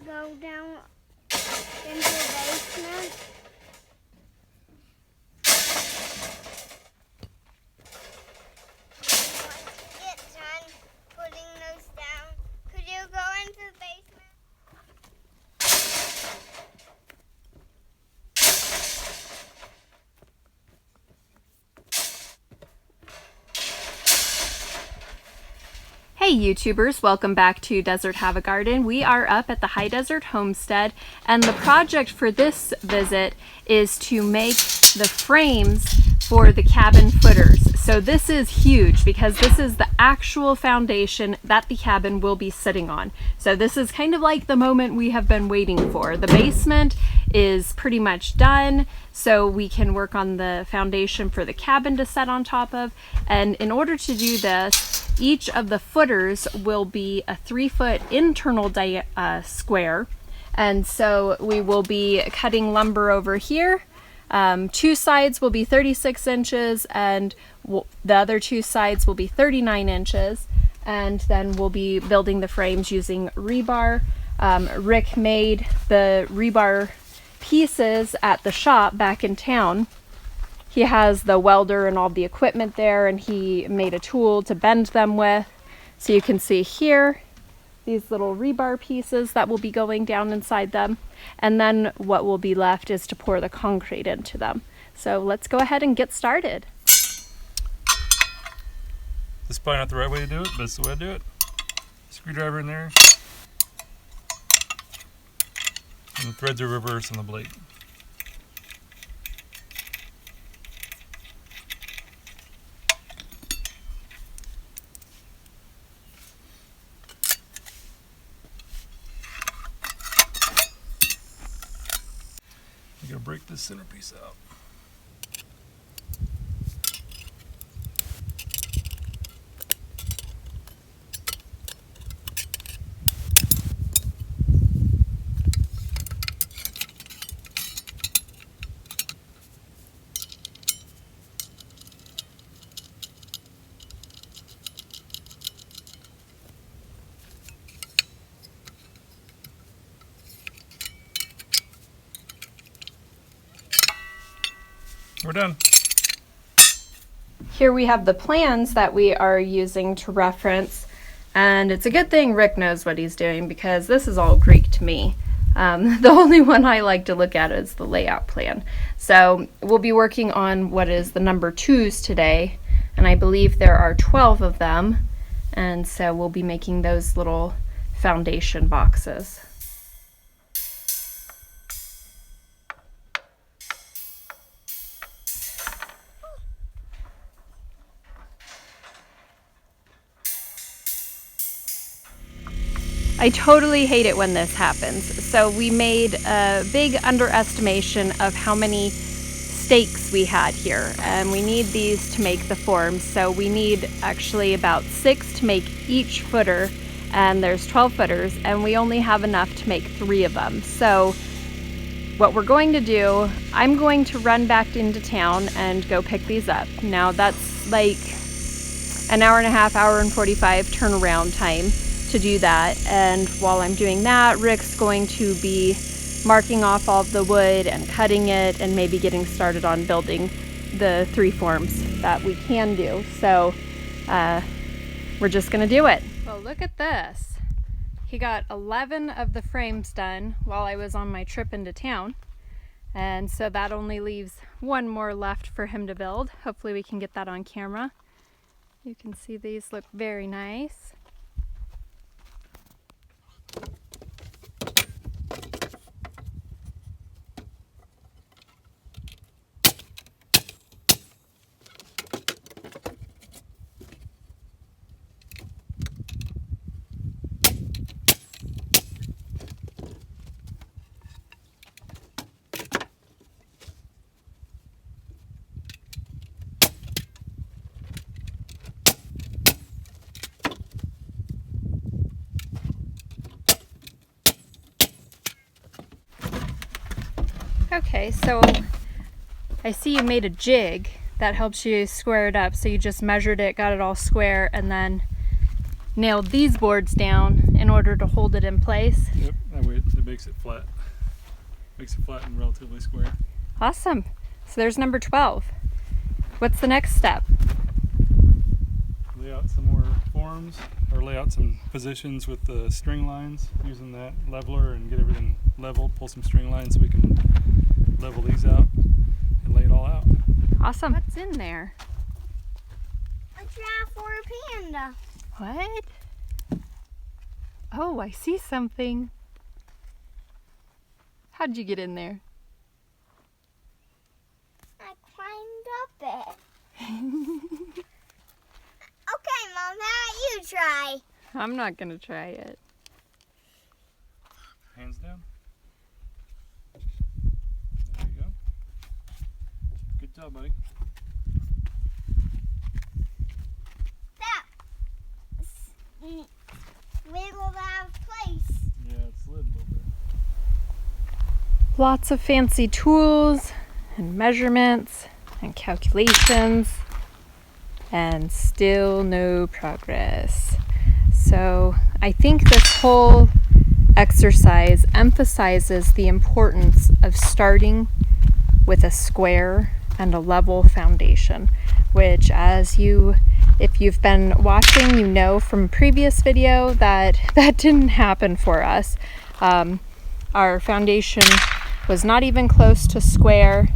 go down into the basement. Once you get done putting those down, could you go into the basement? Hey YouTubers, welcome back to Desert Have a Garden. We are up at the High Desert Homestead, and the project for this visit is to make the frames for the cabin footers. So this is huge because this is the actual foundation that the cabin will be sitting on. So this is kind of like the moment we have been waiting for. The basement is pretty much done, so we can work on the foundation for the cabin to set on top of. And in order to do this, each of the footers will be a 3-foot internal square. And so we will be cutting lumber over here. Two sides will be 36 inches and the other two sides will be 39 inches. And then we'll be building the frames using rebar. Rick made the rebar pieces at the shop back in town. He has the welder and all the equipment there, and he made a tool to bend them with. So you can see here these little rebar pieces that will be going down inside them. And then what will be left is to pour the concrete into them. So let's go ahead and get started. This is probably not the right way to do it, but it's the way to do it. Screwdriver in there. And the threads are reversed on the blade. I'm gonna break this centerpiece out. We're done. Here we have the plans that we are using to reference, and it's a good thing Rick knows what he's doing because this is all Greek to me. The only one I like to look at is the layout plan. So we'll be working on what is the number 2s today, and I believe there are 12 of them, and so we'll be making those little foundation boxes. I totally hate it when this happens. So we made a big underestimation of how many stakes we had here, and we need these to make the forms. So we need actually about 6 to make each footer, and there's 12 footers, and we only have enough to make 3 of them. So what we're going to do, I'm going to run back into town and go pick these up. Now that's like an hour and a half, hour and 45 turnaround time to do that, and while I'm doing that, Rick's going to be marking off all of the wood and cutting it and maybe getting started on building the 3 forms that we can do. So we're just gonna do it. Well, look at this. He got 11 of the frames done while I was on my trip into town, and so that only leaves 1 more left for him to build. Hopefully we can get that on camera. You can see these look very nice. Okay, so I see you made a jig that helps you square it up. So you just measured it, got it all square, and then nailed these boards down in in order to hold it in place. Yep, that way it makes it flat. Makes it flat and relatively square. Awesome. So there's number 12. What's the next step? Lay out some more forms, or lay out some positions with the string lines using that leveler and get everything leveled. Pull some string lines so we can level these out and lay it all out. Awesome. What's in there? A giraffe or a panda. What? Oh, I see something. How'd you get in there? I climbed up it. Okay, Mom, now you try. I'm not gonna try it. Hands down. There you go. Good job, buddy. That wiggled out of place. Yeah, it slid a little bit. Lots of fancy tools and measurements and calculations, and still no progress. So I think this whole exercise emphasizes the importance of starting with a square and a level foundation, which if you've been watching, you know from a previous video that didn't happen for us. Our foundation was not even close to square,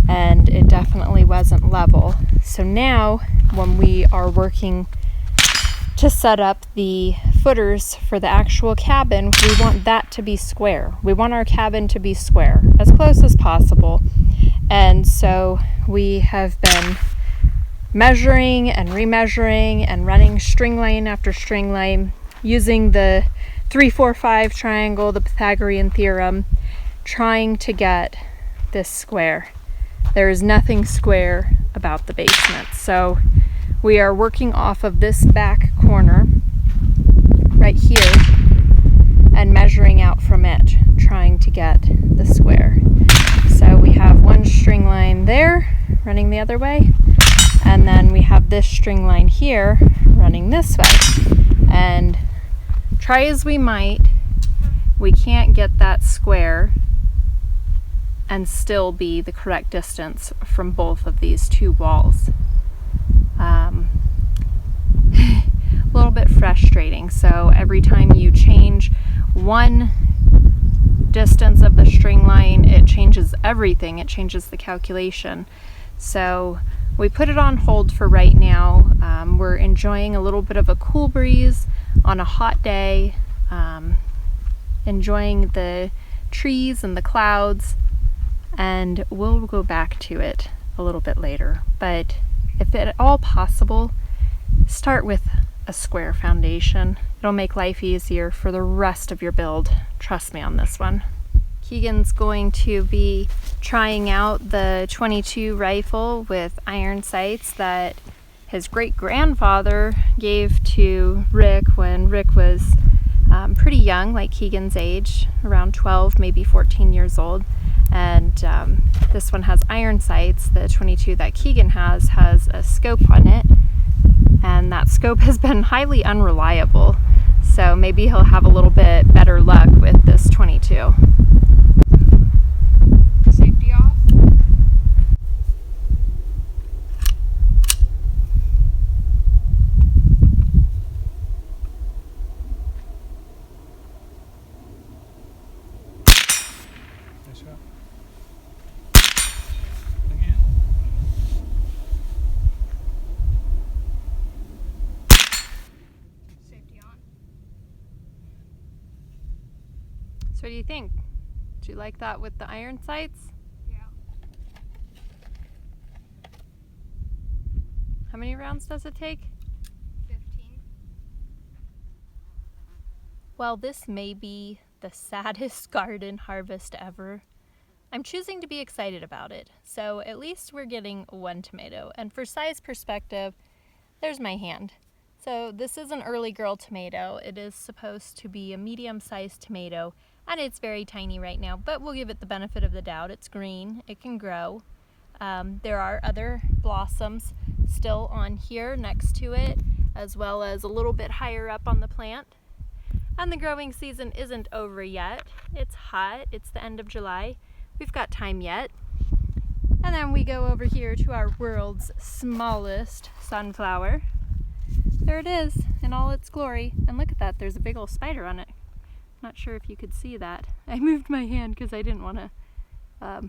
and it definitely wasn't level. So now when we are working to set up the footers for the actual cabin, we want that to be square. We want our cabin to be square, as close as possible. And so we have been measuring and remeasuring and running string line after string line using the 3-4-5 triangle, the Pythagorean theorem, trying to get this square. There is nothing square about the basement. So we are working off of this back corner right here and measuring out from it, trying to get the square. So we have one string line there running the other way, and then we have this string line here running this way. And try as we might, we can't get that square and still be the correct distance from both of these two walls. A little bit frustrating. So every time you change one distance of the string line, it changes everything. It changes the calculation. So we put it on hold for right now. We're enjoying a little bit of a cool breeze on a hot day, enjoying the trees and the clouds, and we'll go back to it a little bit later. But if at all possible, start with a square foundation. It'll make life easier for the rest of your build. Trust me on this one. Keegan's going to be trying out the .22 rifle with iron sights that his great-grandfather gave to Rick when Rick was pretty young, like Keegan's age, around 12, maybe 14 years old. And this one has iron sights. The .22 that Keegan has a scope on it, and that scope has been highly unreliable. So maybe he'll have a little bit better luck with this .22. Safety off. Nice shot. Again. Safety on. So what do you think? Do you like that with the iron sights? Yeah. How many rounds does it take? 15. Well, this may be the saddest garden harvest ever. I'm choosing to be excited about it. So at least we're getting one tomato. And for size perspective, there's my hand. So this is an early girl tomato. It is supposed to be a medium-sized tomato, and it's very tiny right now, but we'll give it the benefit of the doubt. It's green, it can grow. There are other blossoms still on here next to it, as well as a little bit higher up on the plant. And the growing season isn't over yet. It's hot, it's the end of July. We've got time yet. And then we go over here to our world's smallest sunflower. There it is in all its glory. And look at that, there's a big old spider on it. Not sure if you could see that. I moved my hand because I didn't want to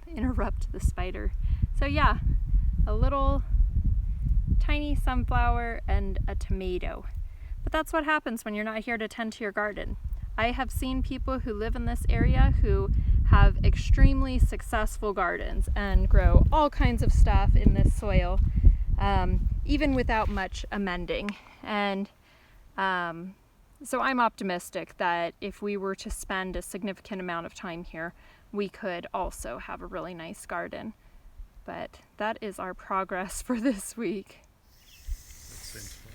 interrupt the spider. So yeah, a little tiny sunflower and a tomato. But that's what happens when you're not here to tend to your garden. I have seen people who live in this area who have extremely successful gardens and grow all kinds of stuff in this soil, even without much amending. And so I'm optimistic that if we were to spend a significant amount of time here, we could also have a really nice garden. But that is our progress for this week. Same spot.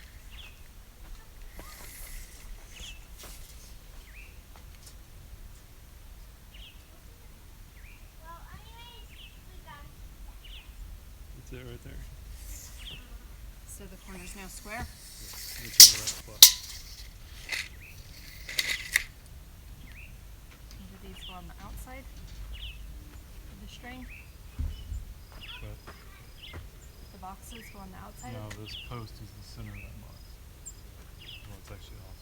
Well, anyways, we got That's it right there. So the corner's now square? It's in the right spot. Do these go on the outside of the string? But The boxes go on the outside? no, this post is the center of that box. Well, it's actually off.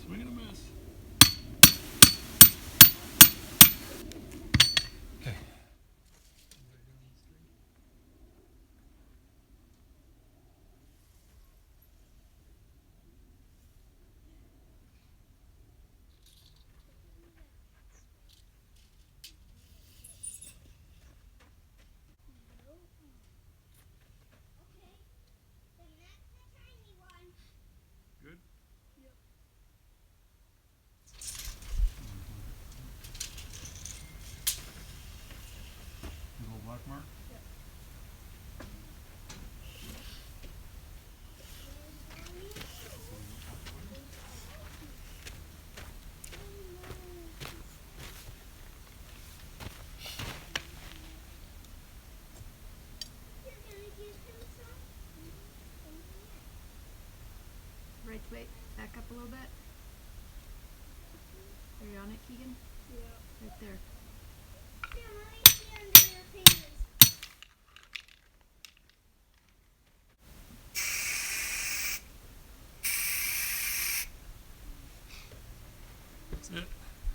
Swing and a miss. Okay. okay. The next the tiny one. Good? The little black mark? You're gonna give him some? Right, wait, back up a little bit. Are you on it, Keegan? Yeah. Right there. Here, let me see under your fingers. That's it.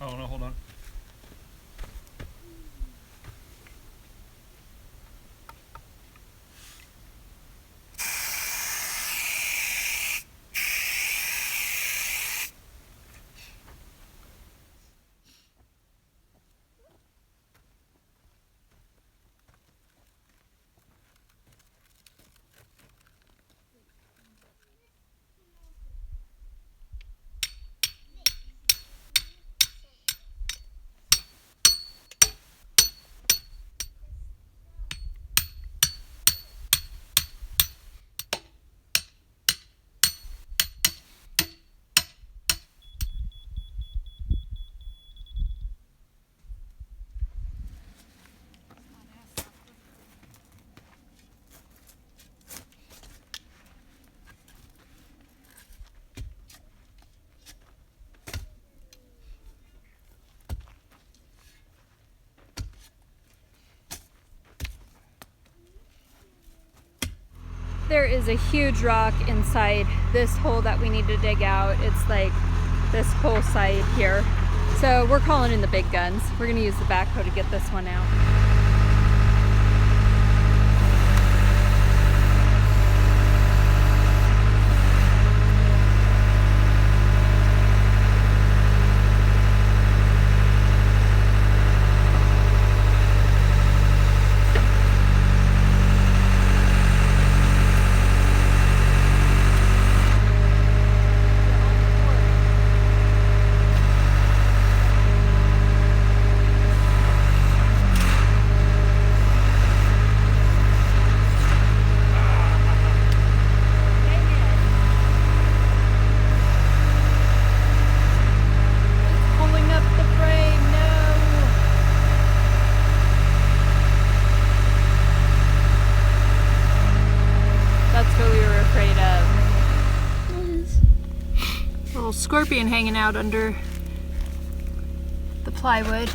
Oh no, hold on. There is a huge rock inside this hole that we need to dig out. It's like this whole side here. So we're calling in the big guns. We're gonna use the backhoe to get this one out. scorpion hanging out under the plywood.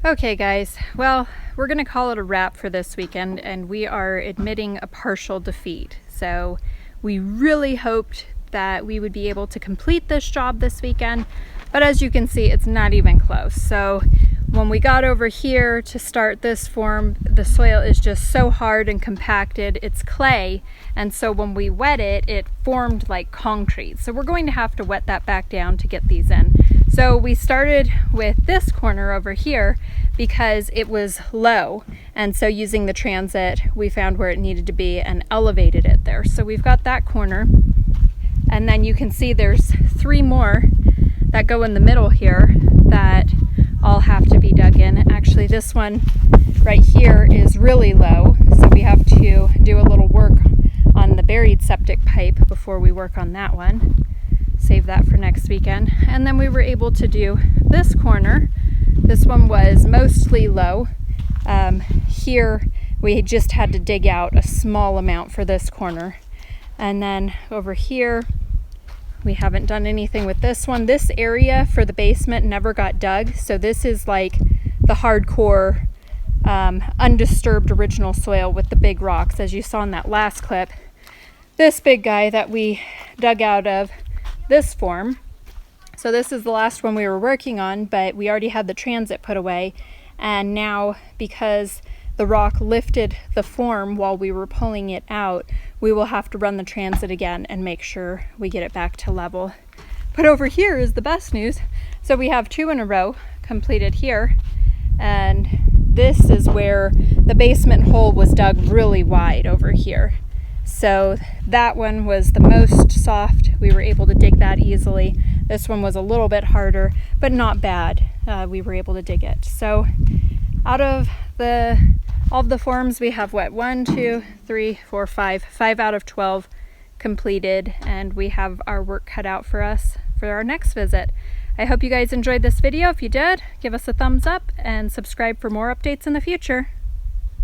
Okay guys, well, we're gonna call it a wrap for this weekend, and we are admitting a partial defeat. So we really hoped that we would be able to complete this job this weekend, but as you can see, it's not even close. So when we got over here to start this form, the soil is just so hard and compacted. It's clay, and so when we wet it, it formed like concrete. So we're going to have to wet that back down to get these in. So we started with this corner over here because it was low, and so using the transit, we found where it needed to be and elevated it there. So we've got that corner, and then you can see there's 3 more that go in the middle here that all have to be dug in. Actually, this one right here is really low, so we have to do a little work on the buried septic pipe before we work on that one. Save that for next weekend. And then we were able to do this corner. This one was mostly low. Here we just had to dig out a small amount for this corner. And then over here, we haven't done anything with this one. This area for the basement never got dug, so this is like the hardcore undisturbed original soil with the big rocks, as you saw in that last clip. This big guy that we dug out of this form. So this is the last one we were working on, but we already had the transit put away, and now because the rock lifted the form while we were pulling it out, we will have to run the transit again and make sure we get it back to level. But over here is the best news. So we have 2 in a row completed here, and this is where the basement hole was dug really wide over here. So that one was the most soft. We were able to dig that easily. This one was a little bit harder, but not bad. We were able to dig it. So out of all of the forms, we have what, 1, 2, 3, 4, 5 out of 12 completed, and we have our work cut out for us for our next visit. I hope you guys enjoyed this video. If you did, give us a thumbs up and subscribe for more updates in the future.